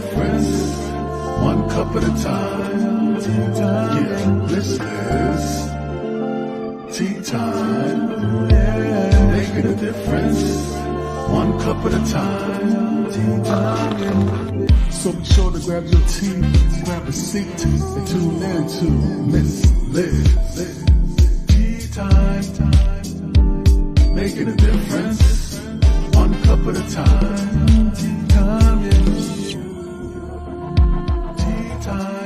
difference, one cup at a time. Yeah, this is tea time. Yeah, making a difference, one cup at a time. Tea time. So be sure to grab your tea, grab a seat, and tune in to Miss Liz. Tea time. Making a difference, one cup at a time. Tea time, yeah. Tea time.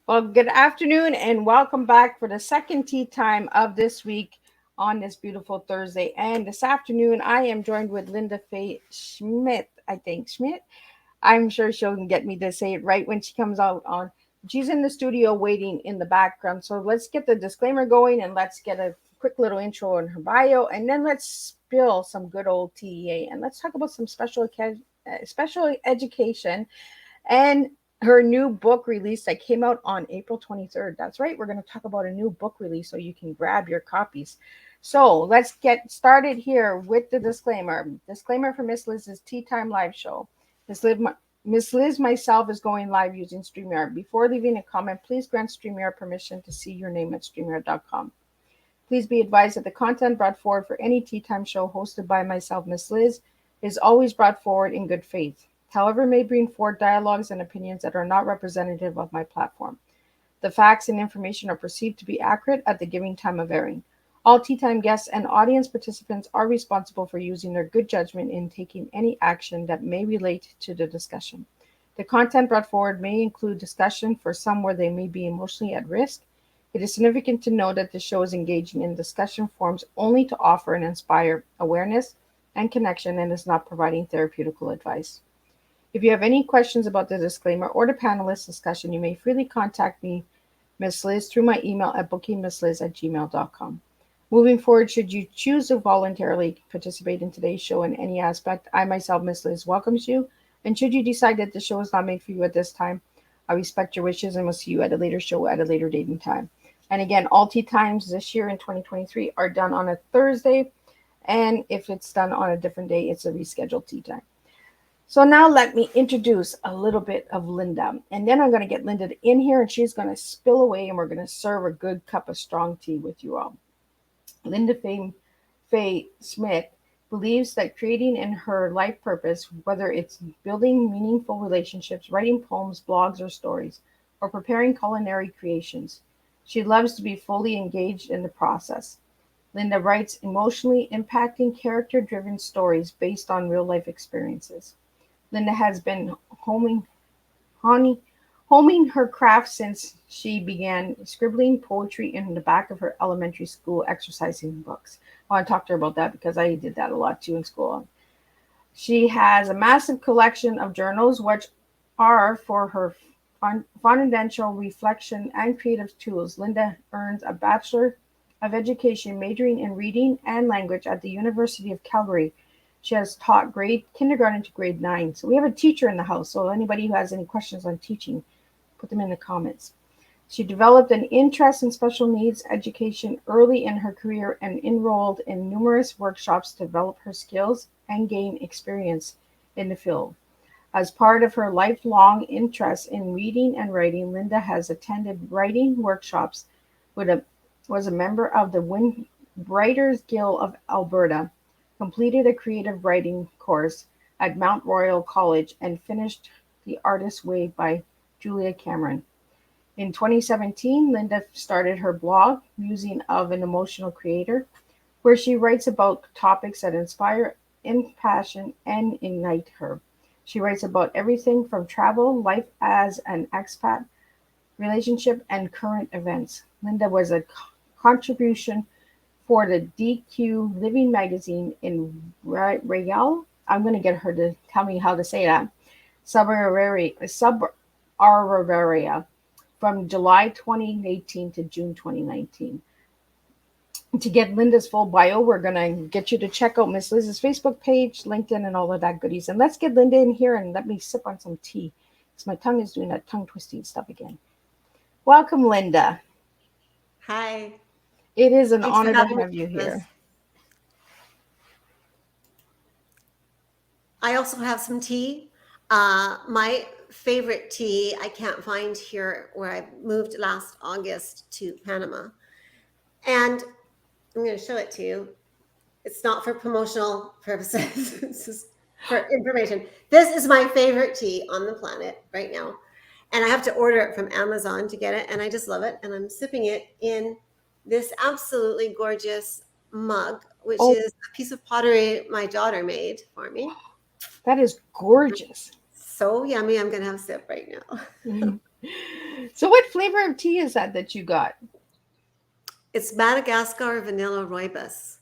Well, good afternoon and welcome back for the second tea time of this week on this beautiful Thursday. And this afternoon, I am joined with Lynda Faye Schmidt. I think Schmidt. I'm sure she'll get me to say it right when she comes out on. She's in the studio waiting in the background. So let's get the disclaimer going and let's get a quick little intro on her bio, and then let's spill some good old TEA and let's talk about some special education and her new book release that came out on April 23rd. That's right. We're going to talk about a new book release so you can grab your copies. So let's get started here with the disclaimer. Disclaimer for Miss Liz's Tea Time Live show. Miss Liz myself is going live using StreamYard. Before leaving a comment, please grant StreamYard permission to see your name at StreamYard.com. Please be advised that the content brought forward for any Tea Time show hosted by myself, Miss Liz, is always brought forward in good faith. However, may bring forward dialogues and opinions that are not representative of my platform. The facts and information are perceived to be accurate at the given time of airing. All Tea Time guests and audience participants are responsible for using their good judgment in taking any action that may relate to the discussion. The content brought forward may include discussion for some where they may be emotionally at risk. It is significant to know that the show is engaging in discussion forums only to offer and inspire awareness and connection and is not providing therapeutical advice. If you have any questions about the disclaimer or the panelist discussion, you may freely contact me, Ms. Liz, through my email at bookingmissliz@gmail.com. Moving forward, should you choose to voluntarily participate in today's show in any aspect, I myself, Ms. Liz, welcomes you. And should you decide that the show is not made for you at this time, I respect your wishes and will see you at a later show at a later date and time. And again, all tea times this year in 2023 are done on a Thursday. And if it's done on a different day, it's a rescheduled tea time. So now let me introduce a little bit of Lynda. And then I'm going to get Lynda in here and she's going to spill away and we're going to serve a good cup of strong tea with you all. Lynda Faye Schmidt believes that creating in her life purpose, whether it's building meaningful relationships, writing poems, blogs, or stories, or preparing culinary creations, she loves to be fully engaged in the process. Lynda writes emotionally impacting, character-driven stories based on real-life experiences. Lynda has been homing her craft since she began scribbling poetry in the back of her elementary school exercising books. I want to talk to her about that because I did that a lot too in school. She has a massive collection of journals, which are for her fundamental reflection and creative tools. Lynda earns a Bachelor of Education majoring in reading and language at the University of Calgary. She has taught grade kindergarten to grade 9. So we have a teacher in the house. So anybody who has any questions on teaching, put them in the comments. She developed an interest in special needs education early in her career and enrolled in numerous workshops to develop her skills and gain experience in the field. As part of her lifelong interest in reading and writing, Lynda has attended writing workshops, was a member of the Writers Guild of Alberta, completed a creative writing course at Mount Royal College, and finished The Artist's Way by Julia Cameron. In 2017, Lynda started her blog, Musing of an Emotional Creator, where she writes about topics that inspire, impassion, and ignite her. She writes about everything from travel, life as an expat, relationship, and current events. Lynda was a contribution for the DQ Living magazine in Real. I'm going to get her to tell me how to say that. Subaravaria from July 2018 to June 2019. To get Lynda's full bio, we're going to get you to check out Miss Liz's Facebook page, LinkedIn, and all of that goodies. And let's get Lynda in here and let me sip on some tea because my tongue is doing that tongue twisting stuff again. Welcome, Lynda. Hi. It is an Thanks for honor to having have you me, here. Liz. I also have some tea. My favorite tea I can't find here where I moved last August to Panama. And I'm going to show it to you. It's not for promotional purposes. It's just for information. This is my favorite tea on the planet right now. And I have to order it from Amazon to get it. And I just love it. And I'm sipping it in this absolutely gorgeous mug, which is a piece of pottery my daughter made for me. That is gorgeous. So yummy. I'm going to have a sip right now. So what flavor of tea is that you got? It's Madagascar vanilla rooibos.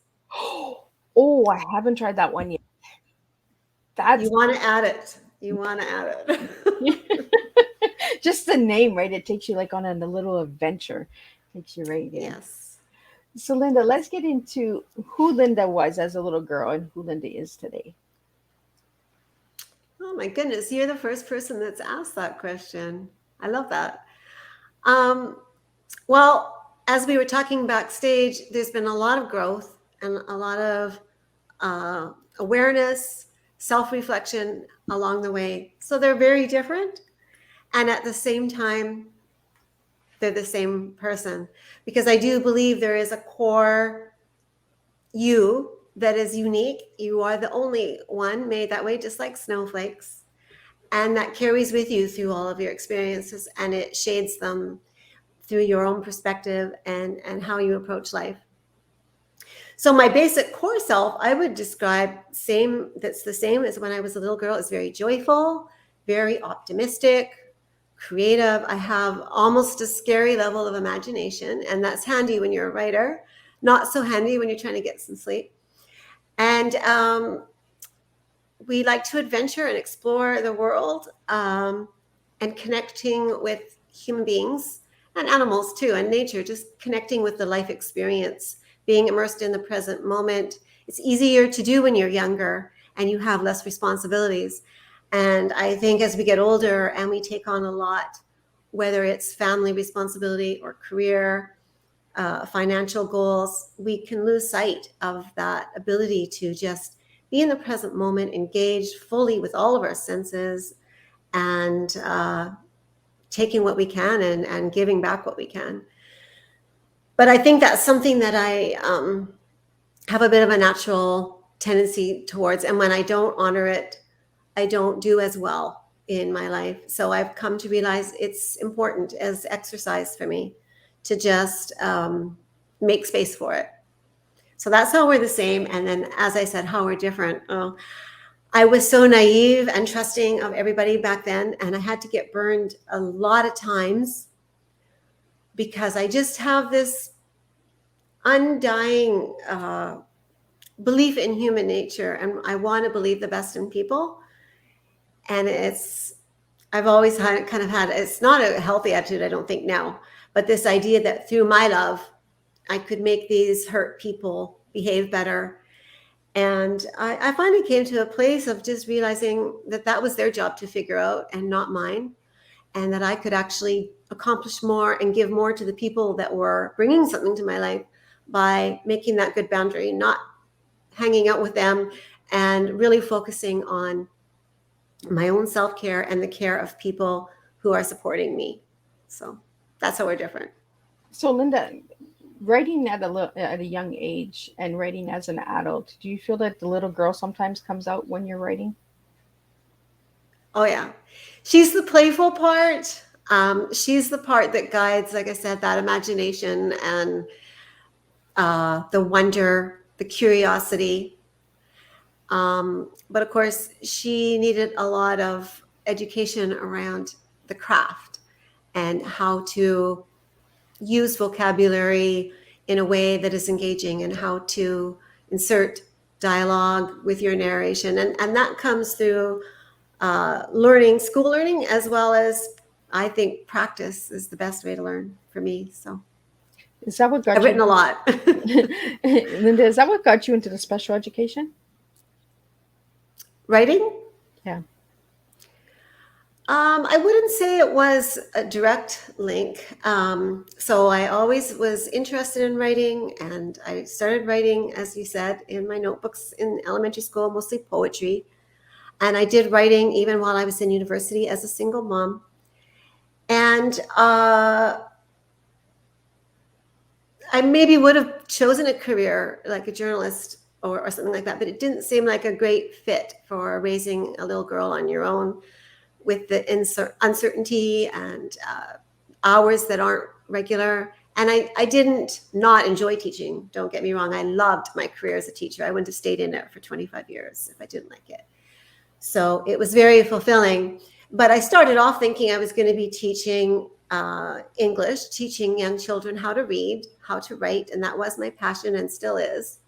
Oh, I haven't tried that one yet. You want to add it. You want to add it. Just the name, right? It takes you like on a little adventure. Takes you right in. Yes. So Lynda, let's get into who Lynda was as a little girl and who Lynda is today. Oh my goodness, you're the first person that's asked that question. I love that. Well, as we were talking backstage, there's been a lot of growth and a lot of awareness, self-reflection along the way. So they're very different. And at the same time, they're the same person. Because I do believe there is a core you that is unique. You are the only one made that way, just like snowflakes. And that carries with you through all of your experiences, and it shades them through your own perspective and how you approach life. So my basic core self, I would describe that's the same as when I was a little girl. It's very joyful, very optimistic, creative. I have almost a scary level of imagination, and that's handy when you're a writer, not so handy when you're trying to get some sleep. And we like to adventure and explore the world, and connecting with human beings and animals too, and nature, just connecting with the life experience, being immersed in the present moment. It's easier to do when you're younger and you have less responsibilities. And I think as we get older and we take on a lot, whether it's family responsibility or career, financial goals, we can lose sight of that ability to just be in the present moment, engaged fully with all of our senses, and taking what we can and giving back what we can. But I think that's something that I have a bit of a natural tendency towards. And when I don't honor it, I don't do as well in my life. So I've come to realize it's important as exercise for me to just make space for it. So that's how we're the same. And then, as I said, how we're different. I was so naive and trusting of everybody back then, and I had to get burned a lot of times because I just have this undying belief in human nature, and I want to believe the best in people. And I've always had it's not a healthy attitude, I don't think now, but this idea that through my love, I could make these hurt people behave better. And I finally came to a place of just realizing that was their job to figure out and not mine, and that I could actually accomplish more and give more to the people that were bringing something to my life by making that good boundary, not hanging out with them, and really focusing on my own self-care and the care of people who are supporting me. So that's how we're different. So Lynda, Writing at a young age and writing as an adult, do you feel that the little girl sometimes comes out when you're writing? Oh yeah, she's the playful part. She's the part that guides, like I said, that imagination and the wonder, the curiosity. But of course, she needed a lot of education around the craft and how to use vocabulary in a way that is engaging and how to insert dialogue with your narration. And that comes through learning, school learning, as well as I think practice is the best way to learn for me. So Is that what I've got written you? a lot. Linda, is that what got you into the special education? Writing? Yeah. I wouldn't say it was a direct link. So I always was interested in writing, and I started writing, as you said, in my notebooks in elementary school, mostly poetry. And I did writing even while I was in university as a single mom. And I maybe would have chosen a career like a journalist or something like that, but it didn't seem like a great fit for raising a little girl on your own with the uncertainty and hours that aren't regular. And I didn't not enjoy teaching. Don't get me wrong. I loved my career as a teacher. I wouldn't have stayed in it for 25 years if I didn't like it. So it was very fulfilling. But I started off thinking I was going to be teaching English, teaching young children how to read, how to write. And that was my passion and still is.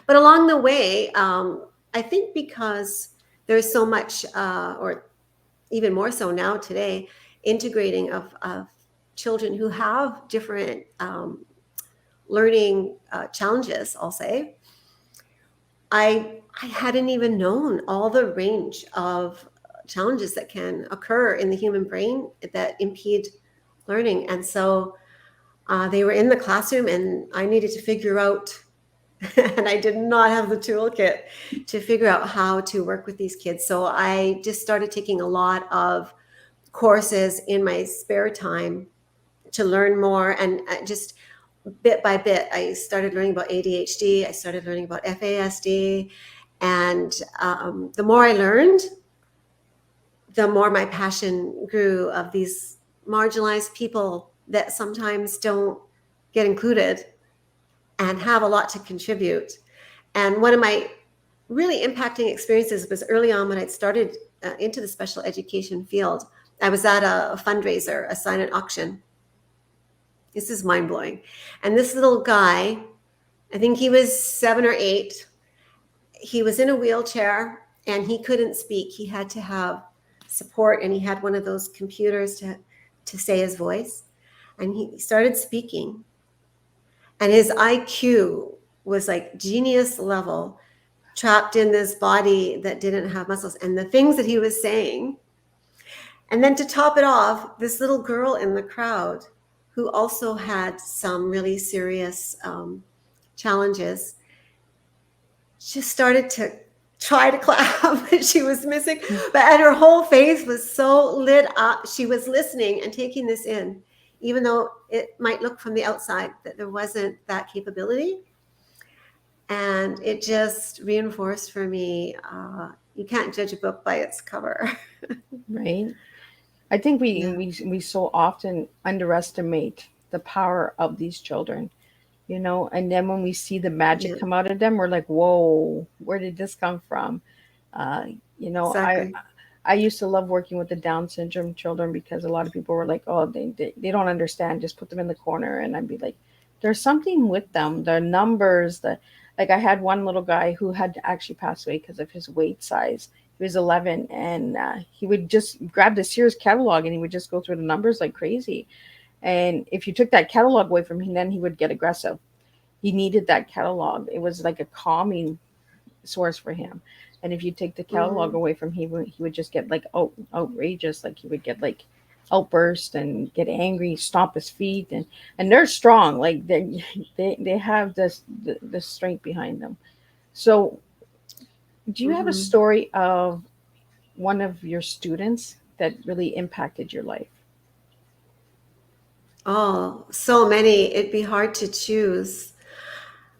But along the way, I think because there's so much, or even more so now today, integrating of children who have different learning challenges, I'll say, I hadn't even known all the range of challenges that can occur in the human brain that impede learning. And so they were in the classroom, and I needed to figure out, and I did not have the toolkit to figure out how to work with these kids. So I just started taking a lot of courses in my spare time to learn more. And just bit by bit, I started learning about ADHD. I started learning about FASD. And the more I learned, the more my passion grew of these marginalized people that sometimes don't get included and have a lot to contribute. And one of my really impacting experiences was early on when I'd started into the special education field. I was at a fundraiser, a silent auction. This is mind blowing. And this little guy, I think he was 7 or 8, he was in a wheelchair and he couldn't speak. He had to have support, and he had one of those computers to say his voice. And he started speaking. And his IQ was like genius level, trapped in this body that didn't have muscles. And the things that he was saying. And then to top it off, this little girl in the crowd who also had some really serious challenges just started to try to clap. She was missing, but her whole face was so lit up. She was listening and taking this in, even though it might look from the outside that there wasn't that capability. And it just reinforced for me, you can't judge a book by its cover. Right. I think Yeah. we so often underestimate the power of these children, and then when we see the magic Yeah, come out of them, we're like, whoa, where did this come from? Uh, you know, I exactly. I used to love working with the Down syndrome children because a lot of people were like, oh, they don't understand, just put them in the corner. And I'd be like, there's something with them, the numbers, like I had one little guy who had to actually pass away because of his weight size. He was 11, and he would just grab the Sears catalog and he would just go through the numbers like crazy. And if you took that catalog away from him, then he would get aggressive. He needed that catalog. It was like a calming source for him. And if you take the catalog Hmm. away from him, he would just get like outrageous. Like he would get like outburst and get angry, stomp his feet, and they're strong. Like they have the strength behind them. So, do you have a Hmm. story of one of your students that really impacted your life? Oh, so many. It'd be hard to choose.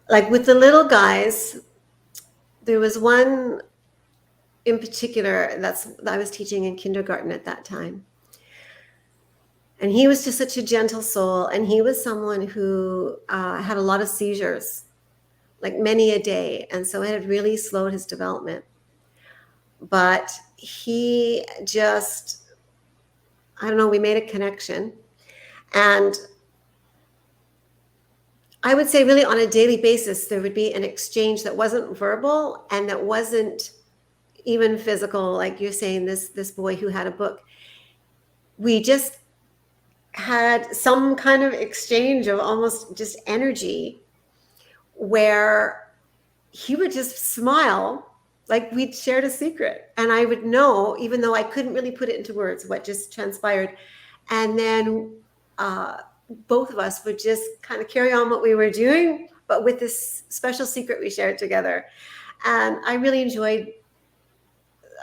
Like with the little guys, there was one in particular that I was teaching in kindergarten at that time. And he was just such a gentle soul. And he was someone who had a lot of seizures, like many a day. And so it had really slowed his development. But he just, I don't know, we made a connection. And I would say really on a daily basis, there would be an exchange that wasn't verbal and that wasn't even physical. Like you're saying, this boy who had a book, we just had some kind of exchange of almost just energy where he would just smile like we'd shared a secret. And I would know, even though I couldn't really put it into words, what just transpired. And then both of us would just kind of carry on what we were doing, but with this special secret we shared together. And I really enjoyed,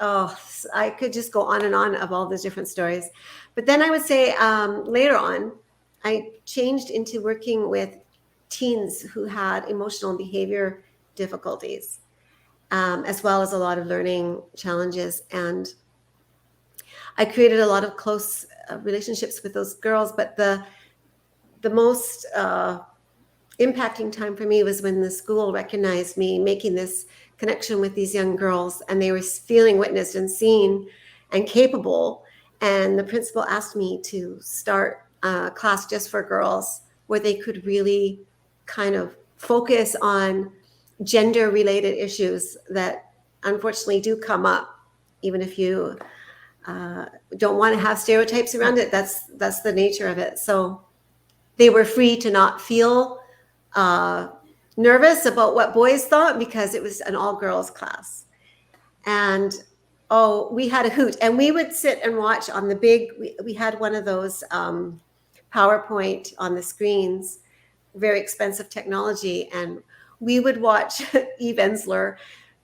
oh, I could just go on and on of all those different stories. But then I would say later on, I changed into working with teens who had emotional and behavior difficulties, as well as a lot of learning challenges. And I created a lot of close relationships with those girls. But the most impacting time for me was when the school recognized me making this connection with these young girls, and they were feeling witnessed and seen and capable. And the principal asked me to start a class just for girls where they could really kind of focus on gender related issues that unfortunately do come up, even if you don't want to have stereotypes around it. That's the nature of it. So they were free to not feel nervous about what boys thought, because it was an all girls class. And we had a hoot, and we would sit and watch on the big, we had one of those PowerPoint on the screens, very expensive technology. And we would watch Eve Ensler,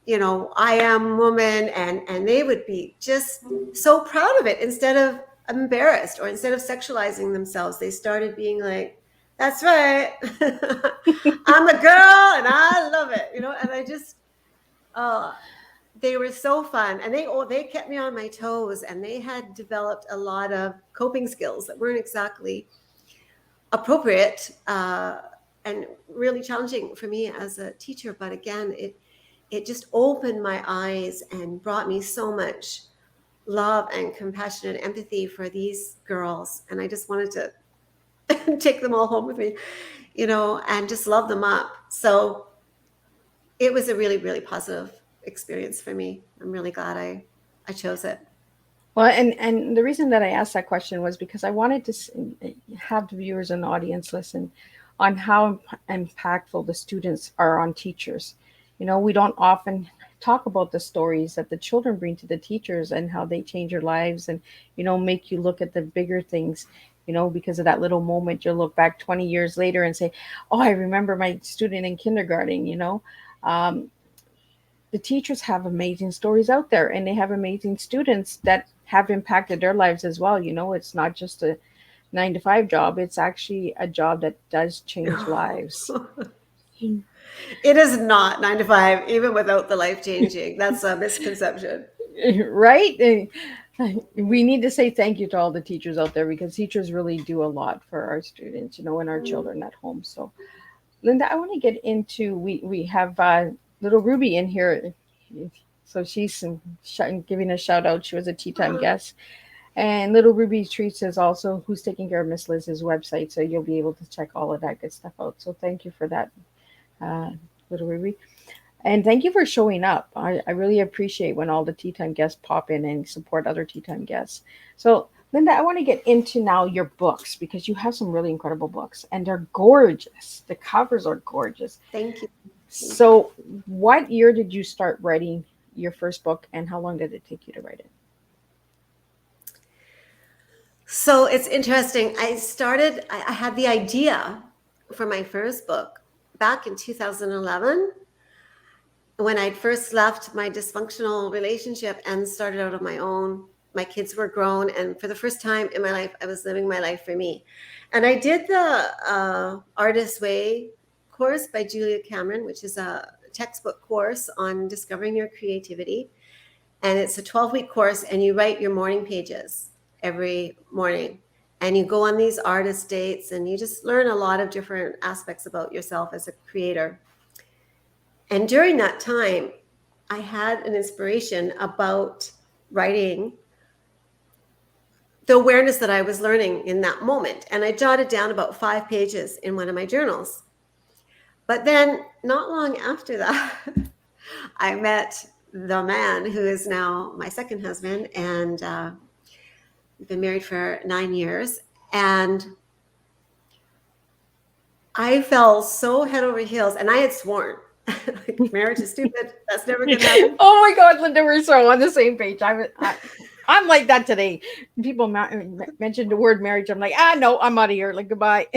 I Am Woman, and they would be just so proud of it. Instead of embarrassed or instead of sexualizing themselves, they started being like, that's right. I'm a girl and I love it, and I just, they were so fun, and they kept me on my toes, and they had developed a lot of coping skills that weren't exactly appropriate and really challenging for me as a teacher. But again, it just opened my eyes and brought me so much love and compassion and empathy for these girls. And I just wanted to take them all home with me, and just love them up. So it was a really, really positive experience for me. I'm really glad I chose it. Well, and the reason that I asked that question was because I wanted to have the viewers and the audience listen on how impactful the students are on teachers. We don't often talk about the stories that the children bring to the teachers and how they change your lives and, make you look at the bigger things, because of that little moment. You'll look back 20 years later and say, oh, I remember my student in kindergarten. The teachers have amazing stories out there, and they have amazing students that have impacted their lives as well. It's not just a 9 to 5 job. It's actually a job that does change lives. It is not 9 to 5, even without the life changing. That's a misconception. Right? We need to say thank you to all the teachers out there, because teachers really do a lot for our students, and our children at home. So, Lynda, I want to get into, we have little Ruby in here. So she's giving a shout out. She was a Teatime guest. And little Ruby Treats is also who's taking care of Miss Liz's website. So you'll be able to check all of that good stuff out. So thank you for that, little Ruby. And thank you for showing up. I really appreciate when all the Teatime guests pop in and support other Teatime guests. So, Lynda, I want to get into now your books, because you have some really incredible books, and they're gorgeous. The covers are gorgeous. Thank you. So what year did you start writing your first book, and how long did it take you to write it? So it's interesting. I had the idea for my first book back in 2011, when I'd first left my dysfunctional relationship and started out on my own. My kids were grown, and for the first time in my life, I was living my life for me. And I did the Artist's Way course by Julia Cameron, which is a textbook course on discovering your creativity. And it's a 12-week course, and you write your morning pages every morning. And you go on these artist dates, and you just learn a lot of different aspects about yourself as a creator. And during that time, I had an inspiration about writing the awareness that I was learning in that moment. And I jotted down about 5 pages in one of my journals. But then not long after that, I met the man who is now my second husband, and we've been married for 9 years. And I fell so head over heels, and I had sworn, like, marriage is stupid. That's never going to happen. Oh my God, Lynda, we're so on the same page. I'm like that today. People mentioned the word marriage. I'm like, no, I'm out of here. Like, goodbye.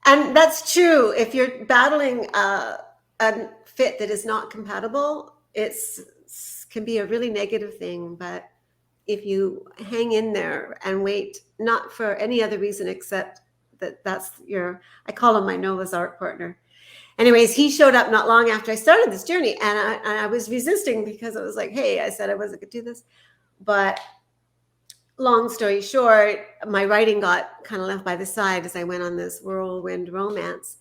And that's true. If you're battling a fit that is not compatible, can be a really negative thing. But if you hang in there and wait, not for any other reason except that's I call him my Noah's Ark partner. Anyways, he showed up not long after I started this journey, and I was resisting because I was like, hey, I said I wasn't going to do this. But long story short, my writing got kind of left by the side as I went on this whirlwind romance.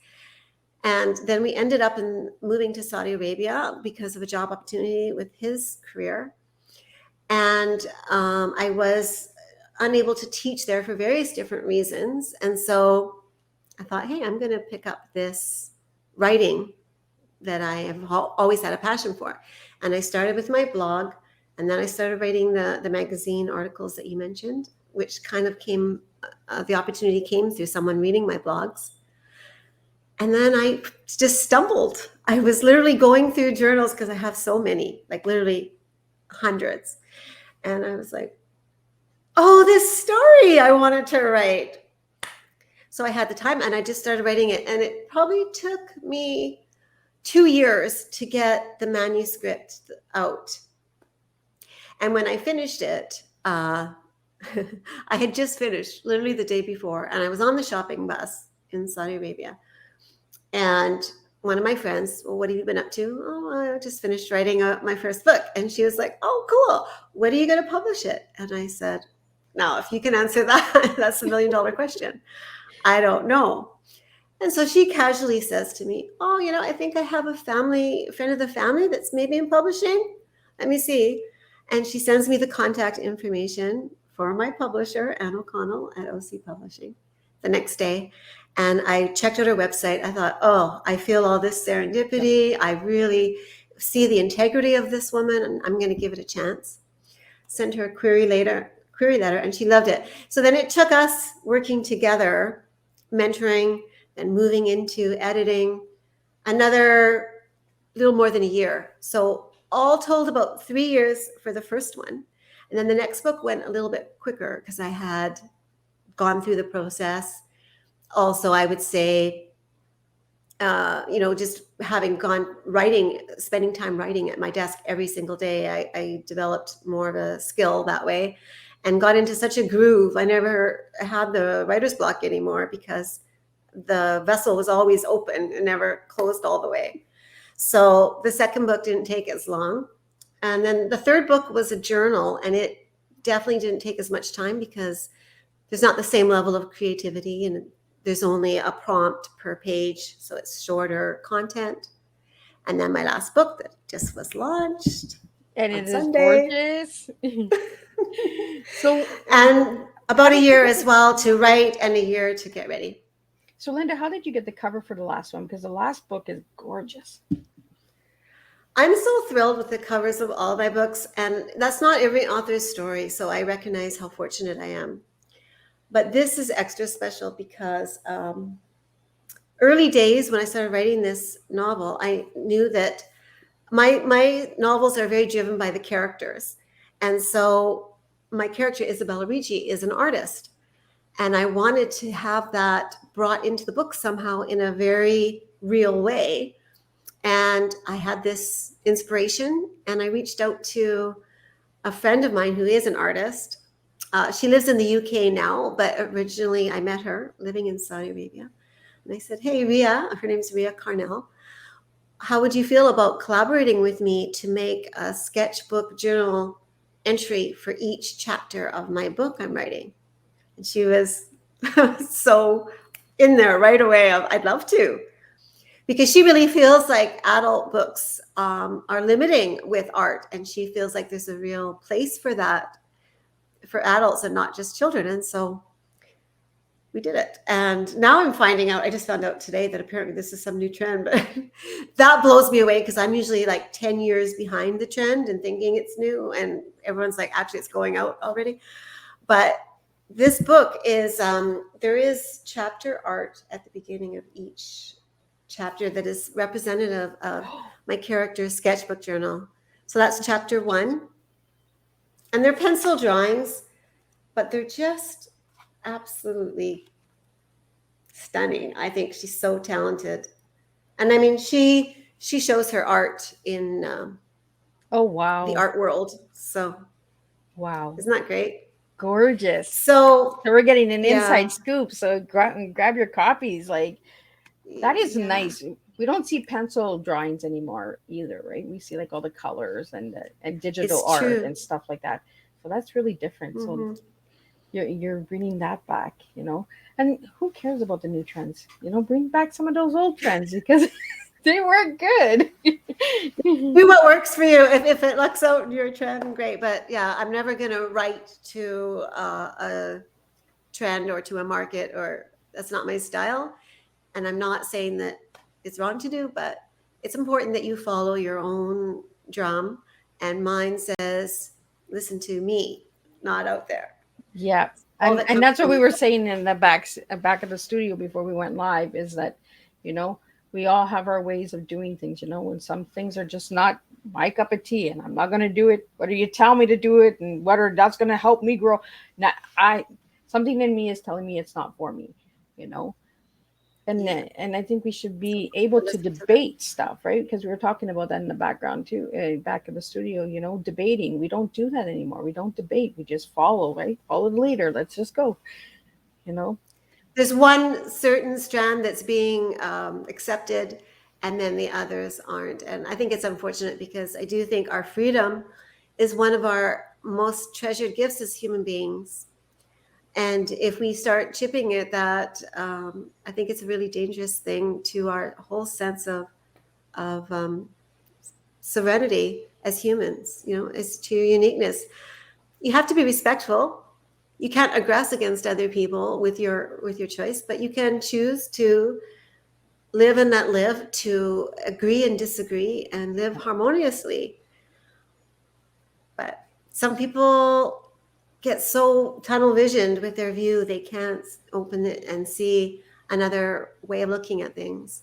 And then we ended up moving to Saudi Arabia because of a job opportunity with his career. And I was unable to teach there for various different reasons. And so I thought, hey, I'm going to pick up this writing that I have always had a passion for. And I started with my blog, and then I started writing the magazine articles that you mentioned, which kind of the opportunity came through someone reading my blogs. And then I just stumbled. I was literally going through journals because I have so many, like literally hundreds. And I was like, oh, this story I wanted to write. So I had the time, and I just started writing it. And it probably took me 2 years to get the manuscript out. And when I finished it, I had just finished literally the day before, and I was on the shopping bus in Saudi Arabia. And one of my friends, well, what have you been up to? Oh, I just finished writing my first book. And she was like, oh, cool. When are you going to publish it? And I said, now, if you can answer that, that's $1 million question. I don't know. And so she casually says to me, oh, I think I have a friend of the family that's maybe in publishing. Let me see. And she sends me the contact information for my publisher, Anne O'Connell at OC Publishing, the next day. And I checked out her website. I thought, oh, I feel all this serendipity. I really see the integrity of this woman, and I'm going to give it a chance. Sent her a query letter, and she loved it. So then it took us working together, mentoring and moving into editing, another little more than a year. So all told, about 3 years for the first one. And then the next book went a little bit quicker because I had gone through the process. Also, I would say, just having spending time writing at my desk every single day, I developed more of a skill that way and got into such a groove. I never had the writer's block anymore because the vessel was always open and never closed all the way. So the second book didn't take as long. And then the third book was a journal, and it definitely didn't take as much time because there's not the same level of creativity, and there's only a prompt per page, so it's shorter content. And then my last book that just was launched, and it is Sunday. Gorgeous. So, and about a year as well to write and a year to get ready. So Lynda, how did you get the cover for the last one? Because the last book is gorgeous. I'm so thrilled with the covers of all my books, and that's not every author's story, so I recognize how fortunate I am. But this is extra special because early days when I started writing this novel, I knew that my novels are very driven by the characters. And so my character, Isabella Ricci, is an artist. And I wanted to have that brought into the book somehow in a very real way. And I had this inspiration, and I reached out to a friend of mine who is an artist. She lives in the UK now, but originally I met her living in Saudi Arabia. And I said, hey, Ria, her name's Ria Carnell. How would you feel about collaborating with me to make a sketchbook journal entry for each chapter of my book I'm writing? And she was so in there right away of, I'd love to. Because she really feels like adult books are limiting with art. And she feels like there's a real place for that for adults and not just children. And so we did it. And now I'm finding out, I just found out today that apparently this is some new trend, but that blows me away because I'm usually like 10 years behind the trend and thinking it's new. And everyone's like, actually, it's going out already. But this book is, there is chapter art at the beginning of each chapter that is representative of my character's sketchbook journal. So that's chapter 1. And they're pencil drawings, but they're just absolutely stunning. I think she's so talented. And I mean, she shows her art in Oh, wow. the art world. So Wow. isn't that great? Gorgeous. So we're getting an yeah. inside scoop. So grab your copies. Like, that is Yeah. nice. We don't see pencil drawings anymore either, right? We see like all the colors and digital It's art true. and stuff like that. So that's really different. Mhm. So you're bringing that back, you know. And who cares about the new trends? You know, bring back some of those old trends because they were good. Do what works for you. If it looks out your trend, great. But yeah, I'm never going to write to a trend or to a market, or that's not my style. And I'm not saying that it's wrong to do, but it's important that you follow your own drum. And mine says, listen to me, not out there. Yeah. All And, that and that's what comes- we were saying in the back of the studio before we went live is that, you know, we all have our ways of doing things, you know, and some things are just not my cup of tea and I'm not going to do it. Whether you tell me to do it and whether that's going to help me grow. Now, something in me is telling me it's not for me, you know. And Yeah. and I think we should be able to Listen to debate stuff, right? Because we were talking about that in the background too, back in the studio. You know, debating. We don't do that anymore. We don't debate. We just follow, right? Follow the leader. Let's just go. You know. There's one certain strand that's being accepted, and then the others aren't. And I think it's unfortunate because I do think our freedom is one of our most treasured gifts as human beings. And if we start chipping at that, I think it's a really dangerous thing to our whole sense of serenity as humans, you know, as to your uniqueness. You have to be respectful. You can't aggress against other people with your choice, but you can choose to live and not live, to agree and disagree, and live harmoniously. But some people get so tunnel visioned with their view, they can't open it and see another way of looking at things.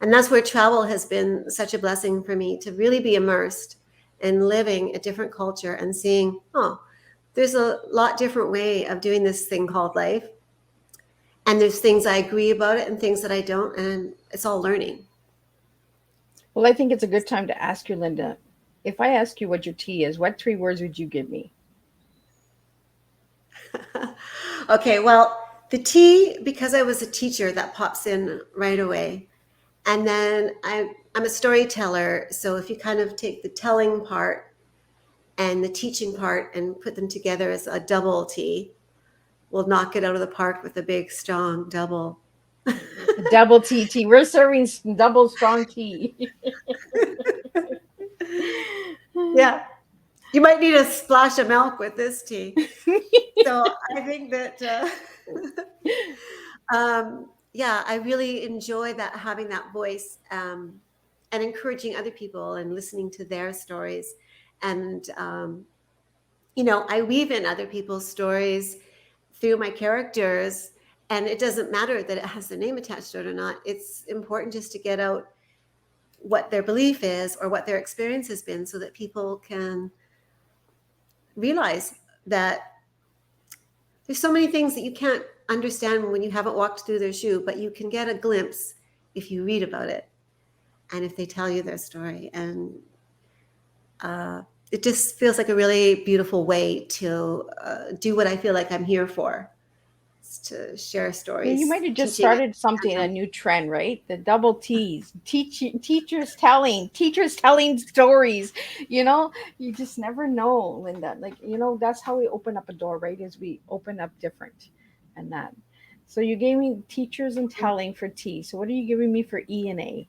And that's where travel has been such a blessing for me, to really be immersed in living a different culture and seeing, oh, there's a lot different way of doing this thing called life. And there's things I agree about it and things that I don't, and it's all learning. Well, I think it's a good time to ask you, Lynda. If I ask you what your tea is, what 3 words would you give me? Okay, well, the tea, because I was a teacher, that pops in right away. And then I'm a storyteller. So if you kind of take the telling part and the teaching part and put them together as a double tea, we'll knock it out of the park with a big, strong double. Double tea. We're serving double strong tea. Yeah. You might need a splash of milk with this tea. So I think that, yeah, I really enjoy that, having that voice and encouraging other people and listening to their stories. And, you know, I weave in other people's stories through my characters, and it doesn't matter that it has their name attached to it or not. It's important just to get out what their belief is or what their experience has been, so that people can realize that there's so many things that you can't understand when you haven't walked through their shoe, but you can get a glimpse if you read about it and if they tell you their story. And it just feels like a really beautiful way to do what I feel like I'm here for, is to share Yeah, you stories, might have just teaching. started something, a new trend, right? The double T's, teachers telling stories. You know, you just never know, Linda. Like, that's how we open up a door, right? Is we open up different, and that. So you gave me teachers and telling for T. So what are you giving me for E and A?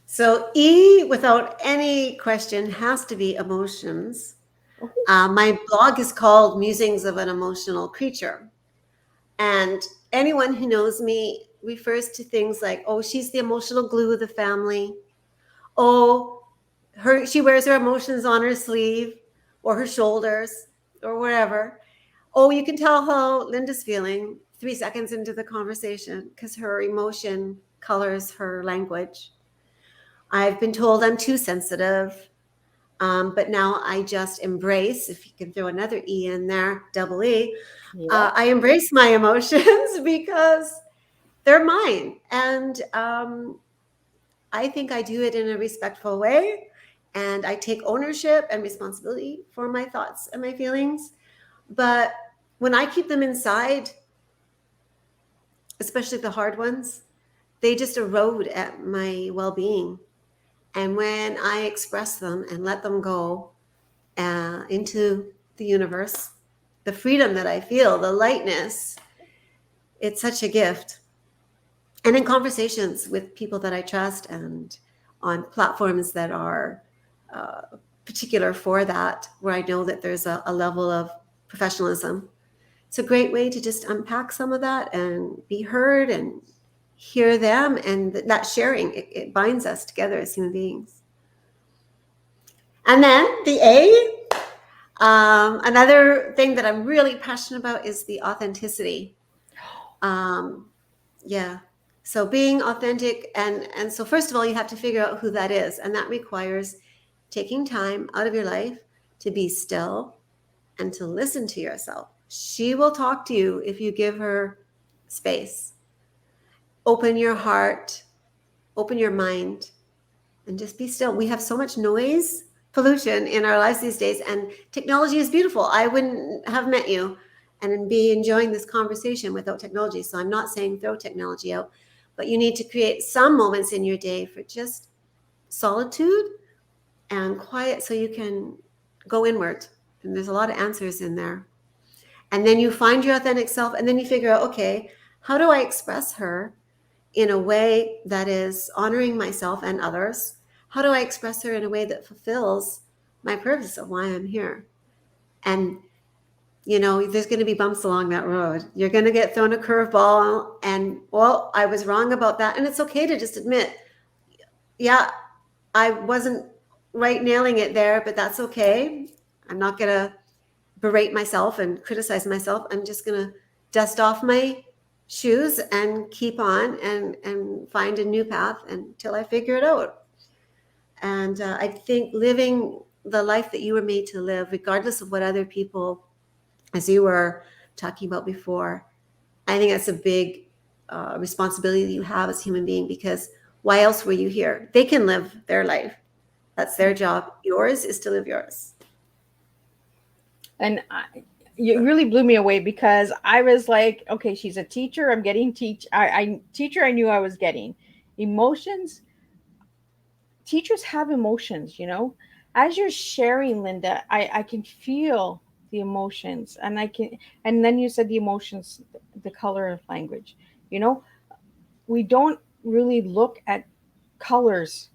So E, without any question, has to be emotions. Oh, My blog is called Musings of an Emotional Creature. And anyone who knows me refers to things like, oh, she's the emotional glue of the family. Oh, she wears her emotions on her sleeve or her shoulders or wherever. Oh, you can tell how Linda's feeling 3 seconds into the conversation because her emotion colors her language. I've been told I'm too sensitive, but now I just embrace, if you can throw another E in there, double E, yeah. I embrace my emotions because they're mine. And I think I do it in a respectful way. And I take ownership and responsibility for my thoughts and my feelings. But when I keep them inside, especially the hard ones, they just erode at my well being. And when I express them and let them go into the universe, the freedom that I feel, the lightness, it's such a gift. And in conversations with people that I trust and on platforms that are uh, particular for that, where I know that there's a level of professionalism, it's a great way to just unpack some of that and be heard and hear them. And that sharing, it binds us together as human beings. And then the A, another thing that I'm really passionate about is the authenticity. Um, yeah. So being authentic, and so first of all, you have to figure out who that is, and that requires taking time out of your life to be still and to listen to yourself. She will talk to you if you give her space. Open your heart, open your mind, and just be still. We have so much noise pollution in our lives these days, and technology is beautiful. I wouldn't have met you and be enjoying this conversation without technology. So I'm not saying throw technology out, but you need to create some moments in your day for just solitude and quiet so you can go inward. And there's a lot of answers in there. And then you find your authentic self, and then you figure out, okay, how do I express her in a way that is honoring myself and others? How do I express her in a way that fulfills my purpose of why I'm here? And, there's going to be bumps along that road. You're going to get thrown a curveball and, well, I was wrong about that. And it's okay to just admit, yeah, I wasn't right nailing it there, but that's okay. I'm not going to berate myself and criticize myself. I'm just going to dust off my shoes and keep on and find a new path until I figure it out. And I think living the life that you were made to live, regardless of what other people, as you were talking about before, I think that's a big responsibility that you have as a human being, because why else were you here? They can live their life. That's their job. Yours is to live yours. And you really blew me away, because I was like, okay, she's a teacher. I'm getting teacher. I knew I was getting emotions. Teachers have emotions, As you're sharing, Linda, I can feel the emotions, and then you said the emotions, the color of language. You know, we don't really look at colors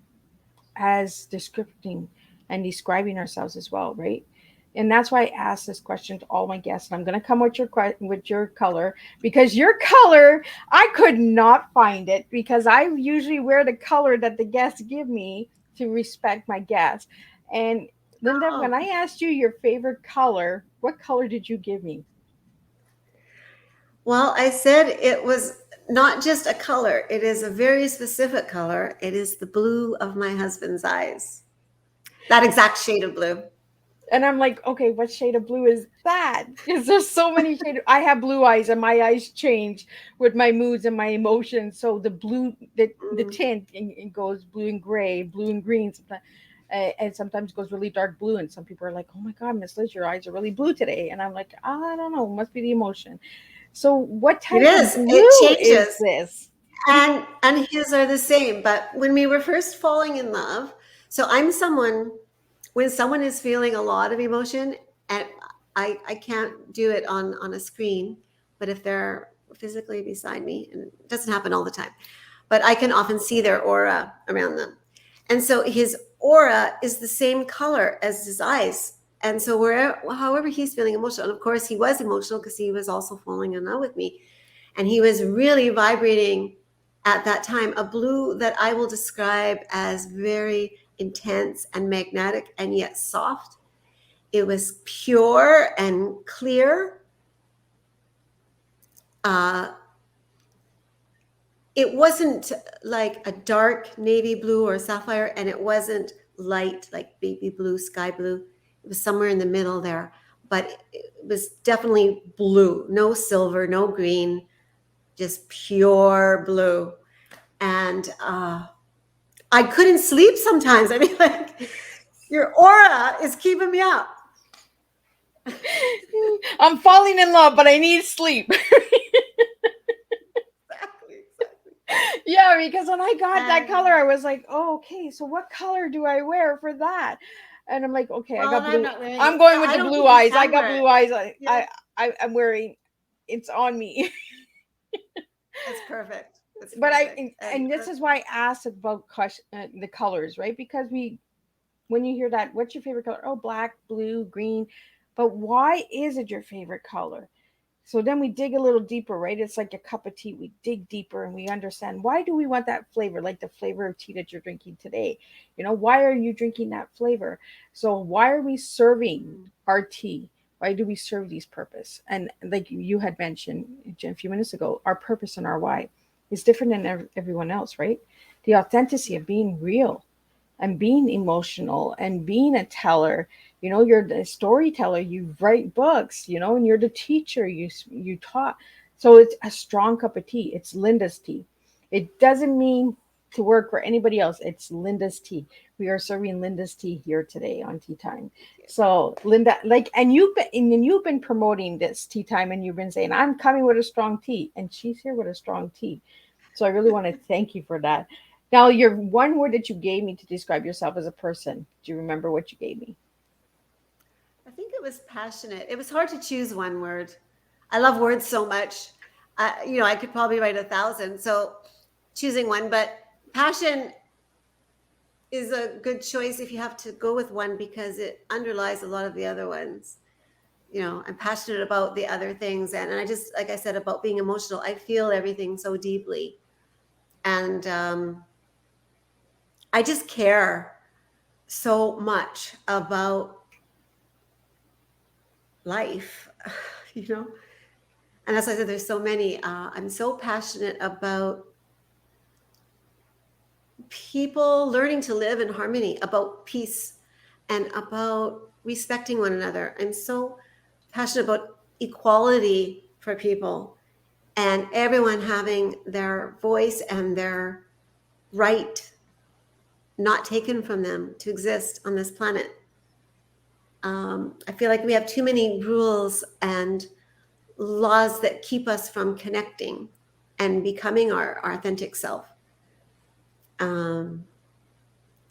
as descripting and describing ourselves as well, right? And that's why I asked this question to all my guests. And I'm going to come with your color, because your color, I could not find it, because I usually wear the color that the guests give me to respect my guests. And Linda, Oh, when I asked you your favorite color, what color did you give me? well, I said it was not just a color. It is a very specific color. It is the blue of my husband's eyes. That exact shade of blue. And I'm like, okay, what shade of blue is that? Because there's so many shades. I have blue eyes, and my eyes change with my moods and my emotions. So the blue, the Mm. tint, it goes blue and gray, blue and green sometimes. And sometimes goes really dark blue, and some people are like, oh my god, Miss Liz, your eyes are really blue today, and I'm like, I don't know, must be the emotion. So what It type of is. It blue is changes. this? And his are the same. But when we were first falling in love, so I'm someone, when someone is feeling a lot of emotion, and I can't do it on a screen, but if they're physically beside me, and it doesn't happen all the time, but I can often see their aura around them. And so his aura is the same color as his eyes. And so however he's feeling emotional, and of course he was emotional because he was also falling in love with me. And he was really vibrating at that time a blue that I will describe as very intense and magnetic and yet soft. It was pure and clear. It wasn't like a dark navy blue or sapphire, and it wasn't light like baby blue, sky blue. It was somewhere in the middle there, but it was definitely blue, no silver, no green, just pure blue. And I couldn't sleep sometimes. I mean, like, your aura is keeping me up. I'm falling in love, but I need sleep. Exactly. Yeah, because when I got that color, I was like, oh, okay, so what color do I wear for that? And I'm like, okay, I got blue. I'm going with the blue eyes. I got blue eyes. I'm wearing. It's on me. That's perfect. But and this is why I asked about the colors, right? Because when you hear that, what's your favorite color? Oh, black, blue, green. But why is it your favorite color? So then we dig a little deeper, right? It's like a cup of tea. We dig deeper and we understand, why do we want that flavor, like the flavor of tea that you're drinking today? Why are you drinking that flavor? So why are we serving our tea? Why do we serve these purpose? And like you had mentioned a few minutes ago, our purpose and our why is different than everyone else, right? The authenticity of being real and being emotional and being a teller. You're the storyteller, you write books, and you're the teacher, you taught. So it's a strong cup of tea. It's Lynda's tea. It doesn't mean to work for anybody else. It's Lynda's tea. We are serving Lynda's tea here today on Tea Time. So Lynda, and you've been promoting this Tea Time, and you've been saying, I'm coming with a strong tea, and she's here with a strong tea. So I really want to thank you for that. Now, your one word that you gave me to describe yourself as a person, do you remember what you gave me? I think it was passionate. It was hard to choose one word. I love words so much. I could probably write 1,000. So choosing one, but passion is a good choice if you have to go with one, because it underlies a lot of the other ones. I'm passionate about the other things. And I just, like I said, about being emotional, I feel everything so deeply. And I just care so much about life, And as I said, there's so many. I'm so passionate about people learning to live in harmony, about peace, and about respecting one another. I'm so passionate about equality for people and everyone having their voice and their right not taken from them to exist on this planet. I feel like we have too many rules and laws that keep us from connecting and becoming our authentic self. And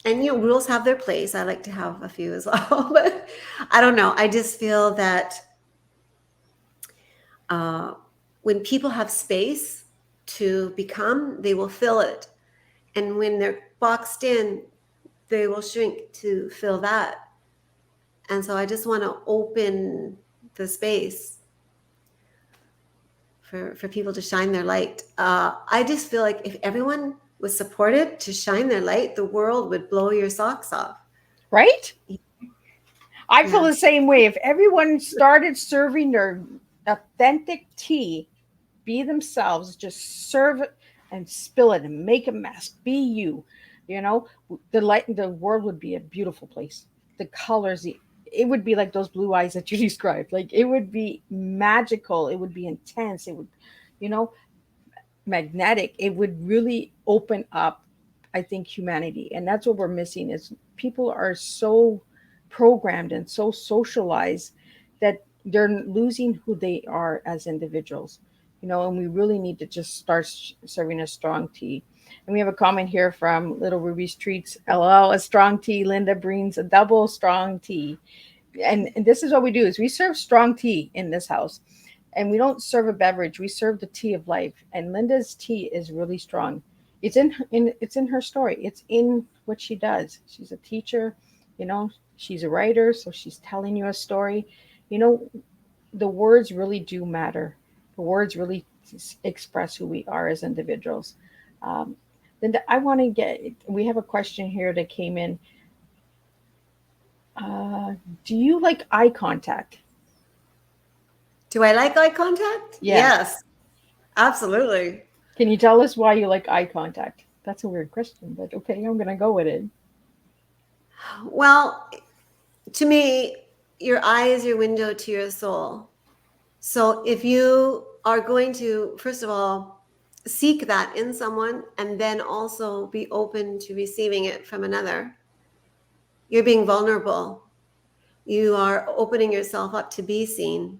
rules have their place. I like to have a few as well, but I don't know. I just feel that when people have space to become, they will fill it. And when they're boxed in, they will shrink to fill that. And so I just want to open the space for people to shine their light. I just feel like if everyone was supported to shine their light, the world would blow your socks off. Right? I feel the same way. If everyone started serving their authentic tea, be themselves, just serve it and spill it and make a mess. Be you. The world would be a beautiful place. The colors, it would be like those blue eyes that you described. Like, it would be magical. It would be intense. It would, magnetic. It would really open up I think, humanity. And that's what we're missing is people are so programmed and so socialized that they're losing who they are as individuals. And we really need to just start serving a strong tea. And we have a comment here from Little Ruby's Treats. LL, a strong tea. Linda brings a double strong tea. And this is what we do is we serve strong tea in this house. And we don't serve a beverage. We serve the tea of life. And Linda's tea is really strong. It's in her story. It's in what she does. She's a teacher, she's a writer, so she's telling you a story. You know, the words really do matter. The words really express who we are as individuals. Um, Linda, we have a question here that came in. Uh, do you like eye contact? Do I like eye contact? Yeah. Yes, absolutely. Can you tell us why you like eye contact? That's a weird question, but okay, I'm going to go with it. Well, to me, your eye is your window to your soul. So if you are going to, first of all, seek that in someone and then also be open to receiving it from another, you're being vulnerable. You are opening yourself up to be seen.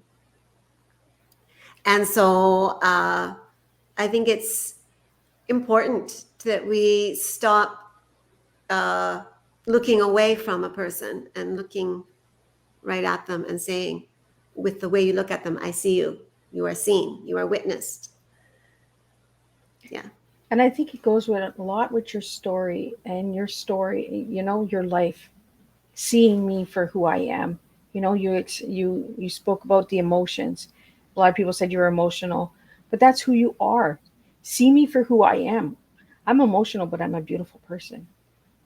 And so I think it's important that we stop looking away from a person and looking right at them and saying, with the way you look at them, I see you. You are seen. You are witnessed. Yeah. And I think it goes with a lot with your story and your story, your life, seeing me for who I am. You spoke about the emotions. A lot of people said you're emotional, but that's who you are. See me for who I am. I'm emotional, but I'm a beautiful person.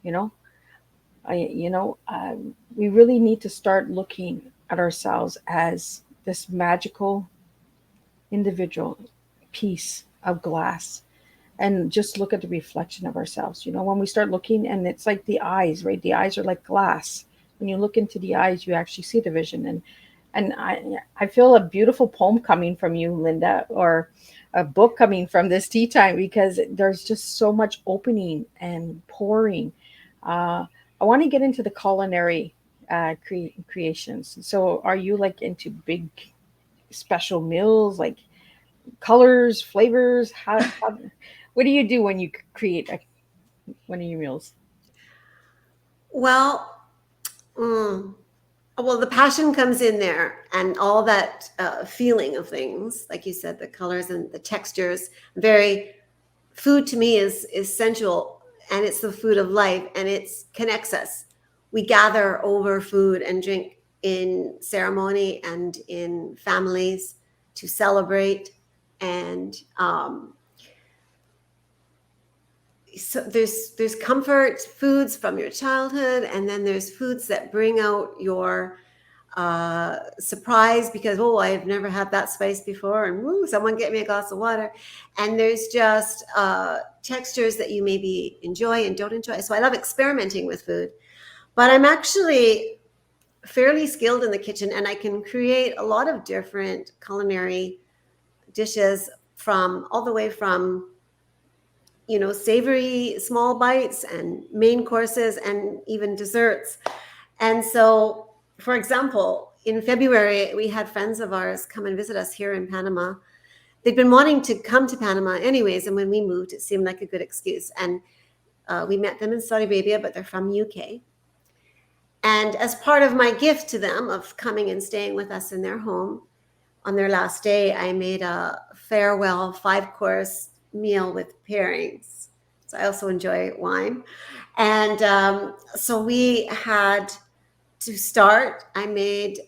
You know, we really need to start looking at ourselves as this magical individual piece of glass and just look at the reflection of ourselves. When we start looking, and it's like the eyes, right? The eyes are like glass. When you look into the eyes, you actually see the vision. And I feel a beautiful poem coming from you, Linda, or a book coming from this tea time, because there's just so much opening and pouring. I want to get into the culinary creations. So are you like into big special meals, like colors, flavors? What do you do when you create one of your meals? Well, well, the passion comes in there and all that feeling of things, like you said, the colors and the textures. Food to me is sensual, and it's the food of life, and it connects us. We gather over food and drink in ceremony and in families to celebrate. And so there's comfort foods from your childhood, and then there's foods that bring out your surprise because, oh, I've never had that spice before, and woo, someone get me a glass of water. And there's just textures that you maybe enjoy and don't enjoy. So I love experimenting with food, but I'm actually fairly skilled in the kitchen, and I can create a lot of different culinary dishes all the way from savory small bites and main courses and even desserts. And so, for example, in February, we had friends of ours come and visit us here in Panama. They'd been wanting to come to Panama anyways, and when we moved, it seemed like a good excuse. And we met them in Saudi Arabia, but they're from UK. And as part of my gift to them of coming and staying with us in their home, on their last day, I made a farewell 5-course meal with pairings. So I also enjoy wine. And so we had to start. I made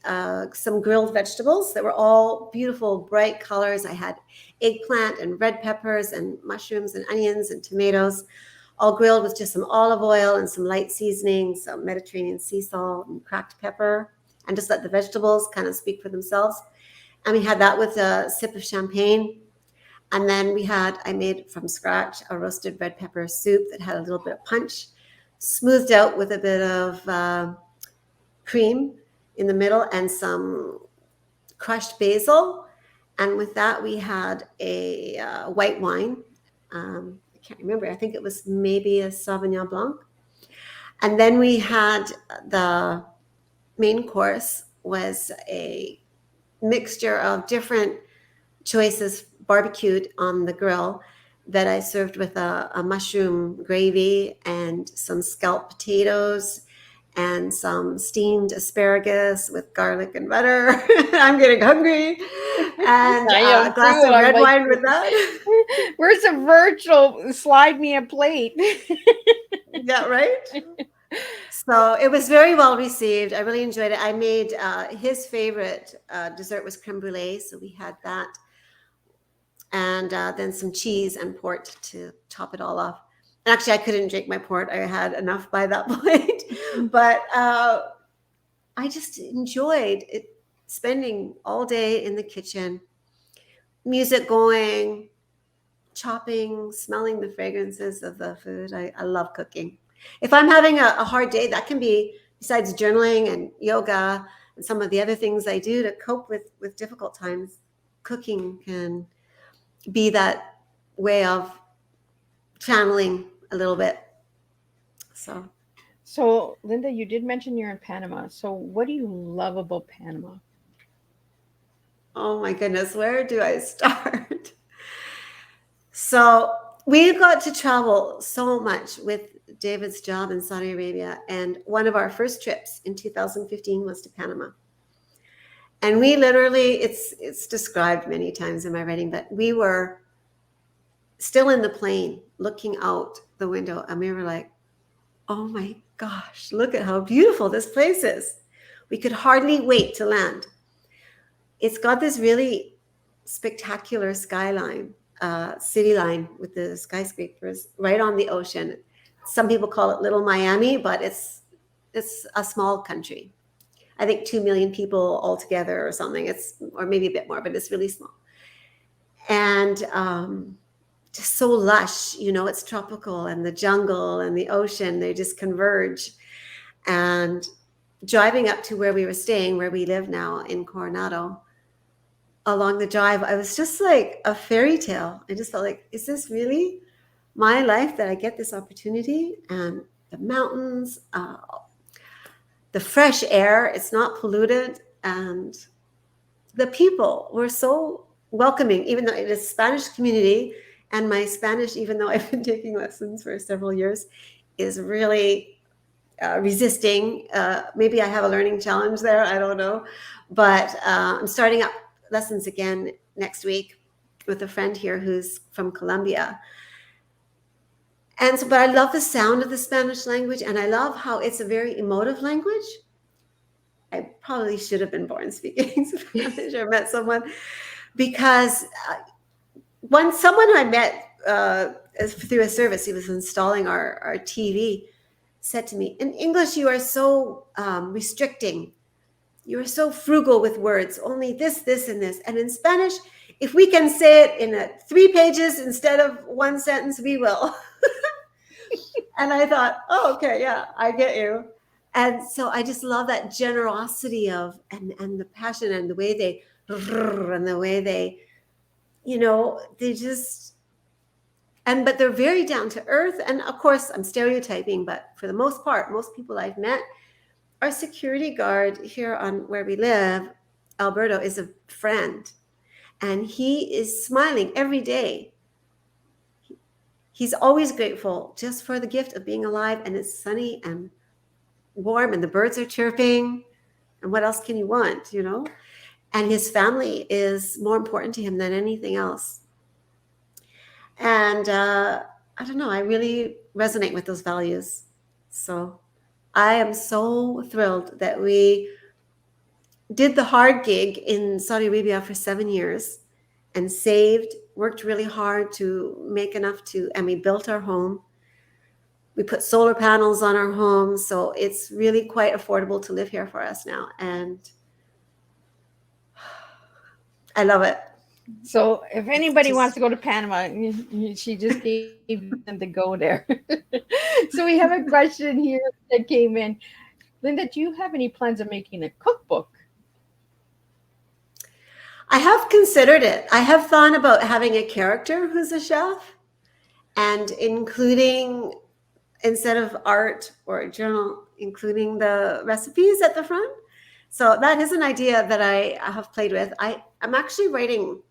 some grilled vegetables that were all beautiful, bright colors. I had eggplant and red peppers and mushrooms and onions and tomatoes, all grilled with just some olive oil and some light seasoning, some Mediterranean sea salt and cracked pepper, and just let the vegetables kind of speak for themselves. And we had that with a sip of champagne. And then I made from scratch a roasted red pepper soup that had a little bit of punch, smoothed out with a bit of cream in the middle and some crushed basil. And with that, we had a white wine, can't remember. I think it was maybe a Sauvignon Blanc. And then we had the main course was a mixture of different choices barbecued on the grill that I served with a mushroom gravy and some scalloped potatoes and some steamed asparagus with garlic and butter. I'm getting hungry. And I a am glass too. of I'm red like, wine with that. where's the virtual? Slide me a plate. Yeah, right? So it was very well received. I really enjoyed it. I made his favorite dessert was creme brulee, so we had that. And then some cheese and port to top it all off. And actually, I couldn't drink my port. I had enough by that point. But I just enjoyed it, spending all day in the kitchen, music going, chopping, smelling the fragrances of the food. I love cooking. If I'm having a hard day, that can be, besides journaling and yoga and some of the other things I do to cope with difficult times, cooking can be that way of channeling a little bit. So Lynda, you did mention you're in Panama. So what do you love about Panama? oh my goodness, where do I start? So we got to travel so much with David's job in Saudi Arabia. And one of our first trips in 2015 was to Panama. And we literally, it's described many times in my writing, but we were still in the plane looking out the window. And we were like, oh my gosh, look at how beautiful this place is. We could hardly wait to land. It's got this really spectacular skyline, city line with the skyscrapers right on the ocean. Some people call it Little Miami, but it's a small country. I think 2 million people altogether or something. Or maybe a bit more, but it's really small. And just so lush, it's tropical, and the jungle and the ocean, they just converge. And driving up to where we were staying, where we live now in Coronado, along the drive, I was just like a fairy tale. I just felt like, is this really my life that I get this opportunity? And the mountains, the fresh air, it's not polluted. And the people were so welcoming, even though it is a Spanish community. And my Spanish, even though I've been taking lessons for several years, is really resisting. Maybe I have a learning challenge there. I don't know. But I'm starting up lessons again next week with a friend here who's from Colombia. And so, but I love the sound of the Spanish language, and I love how it's a very emotive language. I probably should have been born speaking Spanish or met someone, because someone I met through a service, he was installing our TV, said to me, in English, you are so restricting. You are so frugal with words, only this, this, and this. And in Spanish, if we can say it in 3 pages instead of 1 sentence, we will. And I thought, oh, okay, yeah, I get you. And so I just love that generosity of, and the passion and the way they, they just, but they're very down to earth. And of course, I'm stereotyping, but for the most part, most people I've met, our security guard here on where we live, Alberto, is a friend, and he is smiling every day. He's always grateful just for the gift of being alive, and it's sunny and warm, and the birds are chirping, and what else can you want, And his family is more important to him than anything else. And I don't know, I really resonate with those values. So I am so thrilled that we did the hard gig in Saudi Arabia for 7 years and worked really hard to make enough and we built our home. We put solar panels on our home, so it's really quite affordable to live here for us now. And I love it. So if anybody wants to go to Panama, she just gave them to go there. So we have a question here that came in. Lynda, do you have any plans of making a cookbook? I have considered it. I have thought about having a character who's a chef and including, instead of art or a journal, including the recipes at the front. So that is an idea that I have played with. I'm actually writing,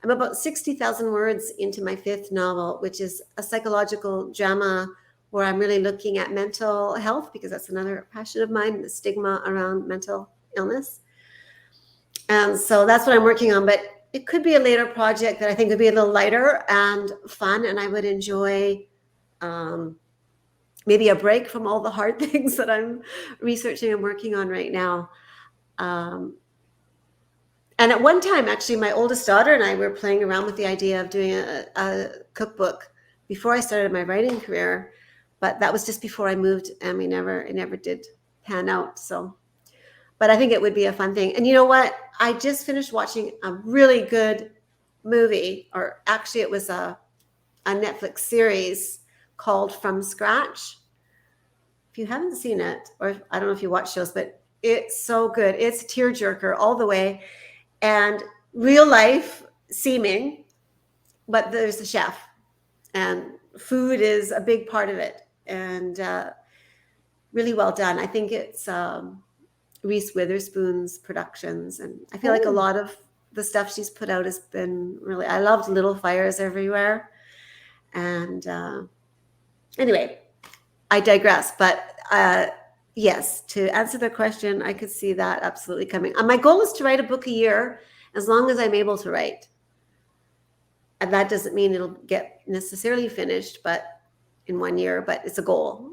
I'm about 60,000 words into my 5th novel, which is a psychological drama where I'm really looking at mental health, because that's another passion of mine, the stigma around mental illness. And so that's what I'm working on. But it could be a later project that I think would be a little lighter and fun, and I would enjoy maybe a break from all the hard things that I'm researching and working on right now. And at one time, actually, my oldest daughter and I were playing around with the idea of doing a cookbook before I started my writing career, but that was just before I moved, and it never did pan out. So, but I think it would be a fun thing. And you know what? I just finished watching a really good movie, or actually it was a Netflix series called From Scratch. If you haven't seen it, or I don't know if you watch shows, but it's so good. It's a tearjerker all the way, and real life seeming, but there's a chef, and food is a big part of it, and really well done. I think it's Reese Witherspoon's productions, and I feel like a lot of the stuff she's put out has been really, I loved Little Fires Everywhere. And anyway, I digress, but yes, to answer the question, I could see that absolutely coming. My goal is to write a book a year, as long as I'm able to write. And that doesn't mean it'll get necessarily finished, but in 1 year, but it's a goal.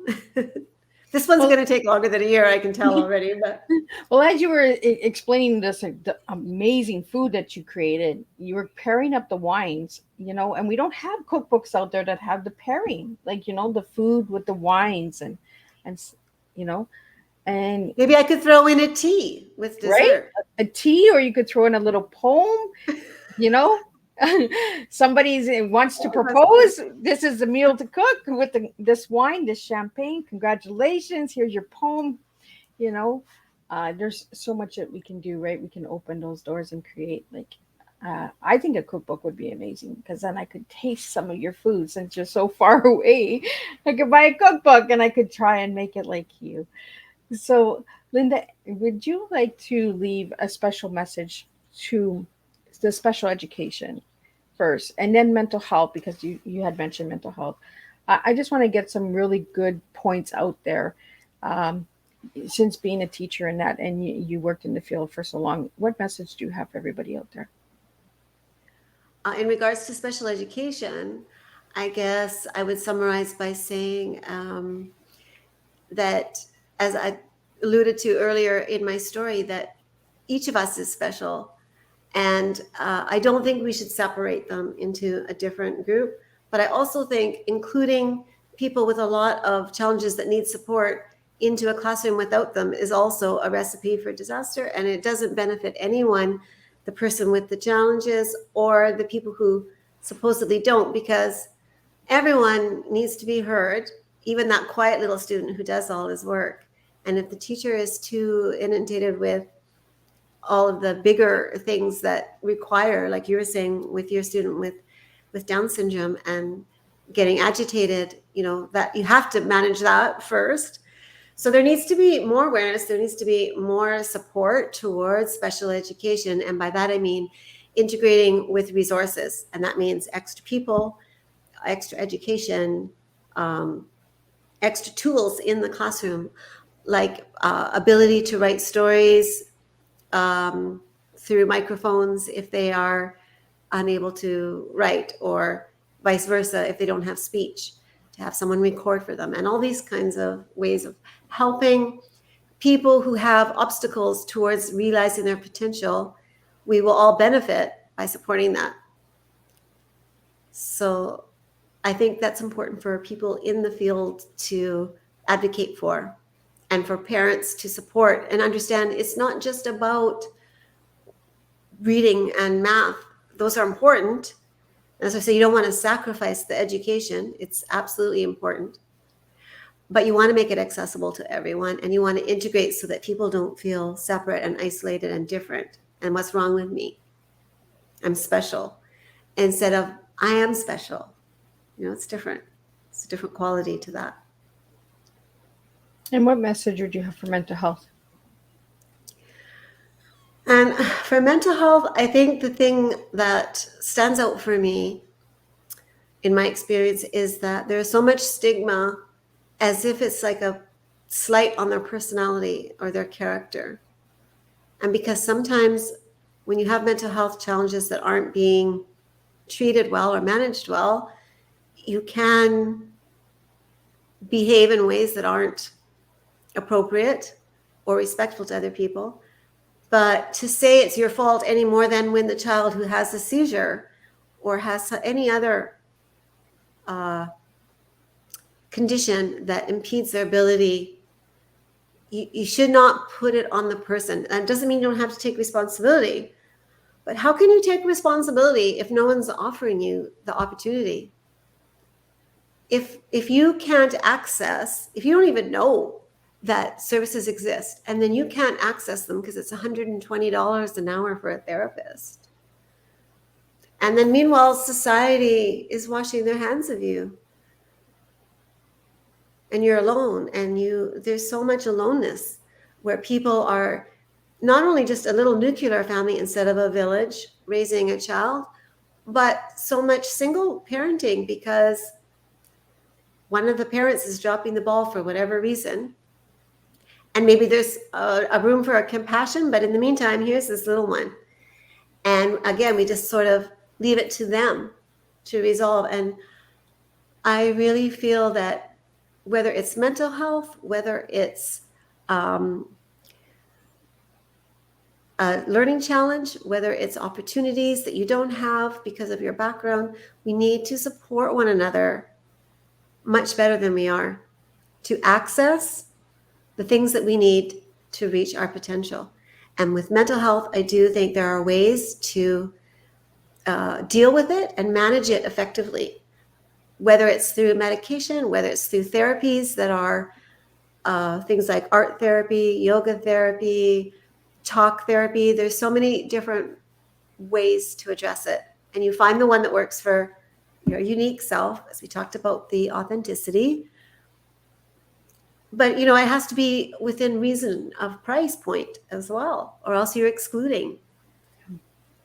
This one's going to take longer than a year, I can tell already. But well, as you were explaining this the amazing food that you created, you were pairing up the wines, and we don't have cookbooks out there that have the pairing, like, the food with the wines and and maybe I could throw in a tea with dessert. Right? A tea, or you could throw in a little poem, Somebody wants to propose. This is a meal to cook with this wine, this champagne. Congratulations. Here's your poem. There's so much that we can do, right? We can open those doors and create. I think a cookbook would be amazing, because then I could taste some of your food, since you're so far away. I could buy a cookbook and I could try and make it like you. So, Lynda, would you like to leave a special message to the special education first, and then mental health, because you had mentioned mental health? I just want to get some really good points out there. Since being a teacher in that, and you worked in the field for so long, what message do you have for everybody out there? In regards to special education, I guess I would summarize by saying that, as I alluded to earlier in my story, that each of us is special. And I don't think we should separate them into a different group. But I also think including people with a lot of challenges that need support into a classroom without them is also a recipe for disaster. And it doesn't benefit anyone, the person with the challenges or the people who supposedly don't, because everyone needs to be heard, even that quiet little student who does all his work. And if the teacher is too inundated with all of the bigger things that require, like you were saying with your student with Down syndrome, and getting agitated, that you have to manage that first. So there needs to be more awareness. There needs to be more support towards special education. And by that, I mean integrating with resources. And that means extra people, extra education, extra tools in the classroom, like ability to write stories through microphones if they are unable to write, or vice versa if they don't have speech, to have someone record for them, and all these kinds of ways of helping people who have obstacles towards realizing their potential. We will all benefit by supporting that. So I think that's important for people in the field to advocate for, and for parents to support and understand it's not just about reading and math. Those are important. As I say, you don't want to sacrifice the education. It's absolutely important. But you want to make it accessible to everyone, and you want to integrate so that people don't feel separate and isolated and different. And what's wrong with me? I'm special. Instead of, I am special. It's different. It's a different quality to that. And what message would you have for mental health? And for mental health, I think the thing that stands out for me in my experience is that there's so much stigma, as if it's like a slight on their personality or their character. And because sometimes when you have mental health challenges that aren't being treated well or managed well, you can behave in ways that aren't appropriate or respectful to other people. But to say it's your fault any more than when the child who has a seizure or has any other condition that impedes their ability, you should not put it on the person. And it doesn't mean you don't have to take responsibility, but how can you take responsibility if no one's offering you the opportunity? If you can't access, if you don't even know that services exist, and then you can't access them because it's $120 an hour for a therapist, and then meanwhile society is washing their hands of you, and you're alone, and there's so much aloneness where people are not only just a little nuclear family instead of a village raising a child, but so much single parenting because one of the parents is dropping the ball for whatever reason. And maybe there's a room for a compassion, but in the meantime, here's this little one. And again, we just sort of leave it to them to resolve. And I really feel that whether it's mental health, whether it's a learning challenge, whether it's opportunities that you don't have because of your background, we need to support one another much better than we are to access the things that we need to reach our potential. And with mental health, I do think there are ways to deal with it and manage it effectively, whether it's through medication, whether it's through therapies that are things like art therapy, yoga therapy, talk therapy. There's so many different ways to address it. And you find the one that works for your unique self, as we talked about the authenticity. But, it has to be within reason of price point as well, or else you're excluding.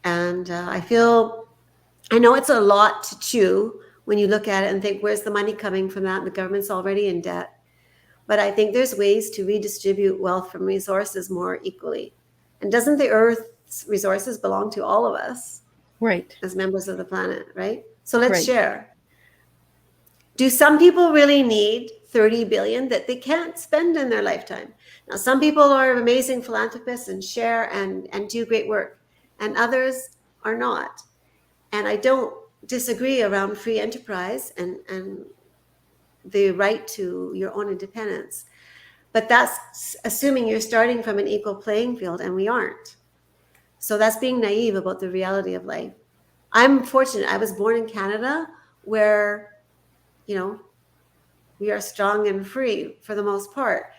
And I know it's a lot to chew when you look at it and think, where's the money coming from that? And the government's already in debt. But I think there's ways to redistribute wealth from resources more equally. And doesn't the Earth's resources belong to all of us? Right. As members of the planet, right? So let's Right. share. Do some people really need 30 billion that they can't spend in their lifetime? Now, some people are amazing philanthropists and share and do great work, and others are not. And I don't disagree around free enterprise and the right to your own independence. But that's assuming you're starting from an equal playing field, and we aren't. So that's being naive about the reality of life. I'm fortunate. I was born in Canada where, we are strong and free for the most part.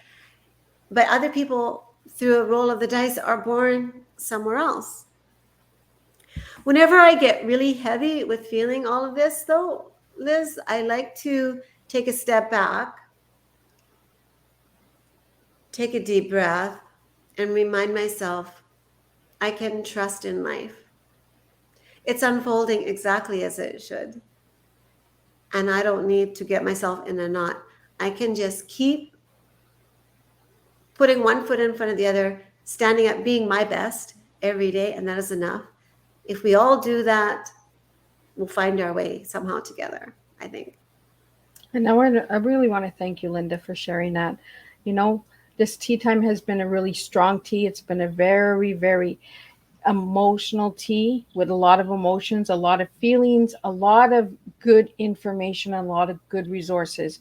But other people, through a roll of the dice, are born somewhere else. Whenever I get really heavy with feeling all of this, though, Liz, I like to take a step back, take a deep breath, and remind myself I can trust in life. It's unfolding exactly as it should. And I don't need to get myself in a knot. I can just keep putting one foot in front of the other, standing up, being my best every day, and that is enough. If we all do that, we'll find our way somehow together, I think. And I really want to thank you, Lynda, for sharing that. This tea time has been a really strong tea. It's been a very, very emotional tea with a lot of emotions, a lot of feelings, a lot of good information, a lot of good resources.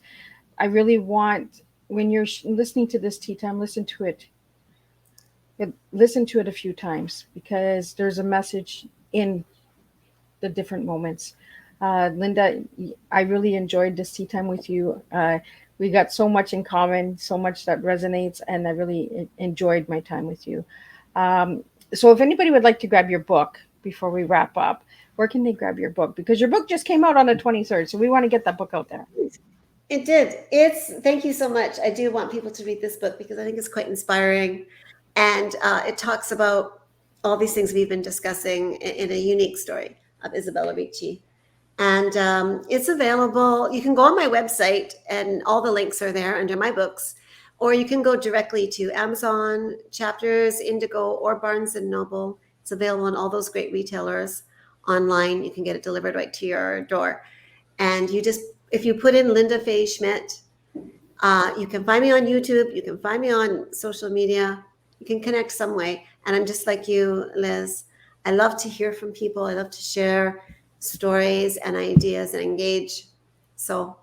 I really want, when you're listening to this tea time, listen to it a few times, because there's a message in the different moments. Lynda, I really enjoyed this tea time with you. We got so much in common, so much that resonates, and I really enjoyed my time with you. So if anybody would like to grab your book before we wrap up, where can they grab your book? Because your book just came out on the 23rd, so we want to get that book out there. It did. Thank you so much. I do want people to read this book because I think it's quite inspiring. And it talks about all these things we've been discussing in a unique story of Isabella Ricci. And it's available. You can go on my website and all the links are there under my books, or you can go directly to Amazon, Chapters, Indigo, or Barnes and Noble. It's available on all those great retailers online. You can get it delivered right to your door. And if you put in Lynda Faye Schmidt, you can find me on YouTube. You can find me on social media. You can connect some way. And I'm just like you, Liz. I love to hear from people. I love to share stories and ideas and engage. So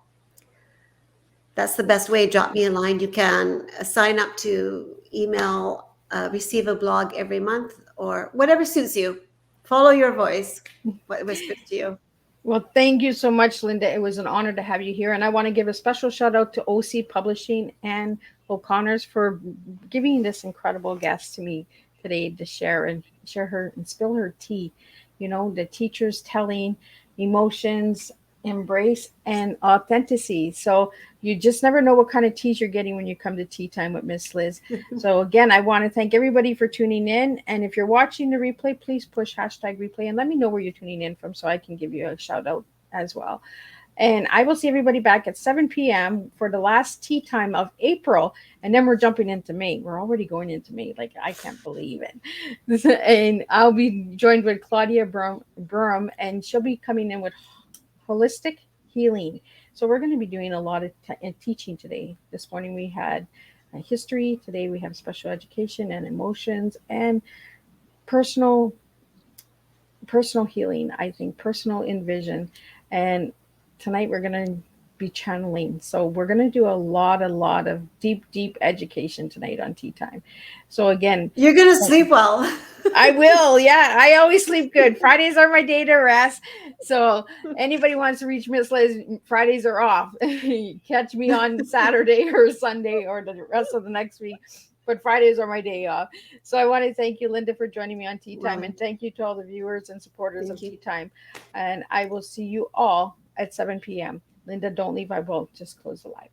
that's the best way. Drop me a line. You can sign up to email, receive a blog every month, or whatever suits you. Follow your voice, what whispers to you. Well, thank you so much, Lynda. It was an honor to have you here. And I want to give a special shout out to OC Publishing and O'Connor's for giving this incredible guest to me today to share her and spill her tea. You know, the teachers telling emotions, embrace, and authenticity. So you just never know what kind of teas you're getting when you come to Tea Time with Miss Liz. So again, I want to thank everybody for tuning in. And if you're watching the replay, please push #replay and let me know where you're tuning in from so I can give you a shout out as well. And I will see everybody back at 7 p.m. for the last Tea Time of April. And then we're jumping into May. We're already going into May. Like, I can't believe it. And I'll be joined with Claudia Burham, and she'll be coming in with holistic healing. So we're going to be doing a lot of teaching today. This morning we had history. Today we have special education and emotions and personal healing, I think, personal envision. And tonight we're going to be channeling. So we're going to do a lot of deep education tonight on Tea Time. So again, you're going to sleep well. I will. Yeah, I always sleep good. Fridays are my day to rest. So anybody wants to reach Miss Liz, Fridays are off. Catch me on Saturday or Sunday or the rest of the next week. But Fridays are my day off. So I want to thank you, Lynda, for joining me on Tea Time. And thank you to all the viewers and supporters of Tea Time. And I will see you all at 7 p.m. Lynda, don't leave. I will just close the live.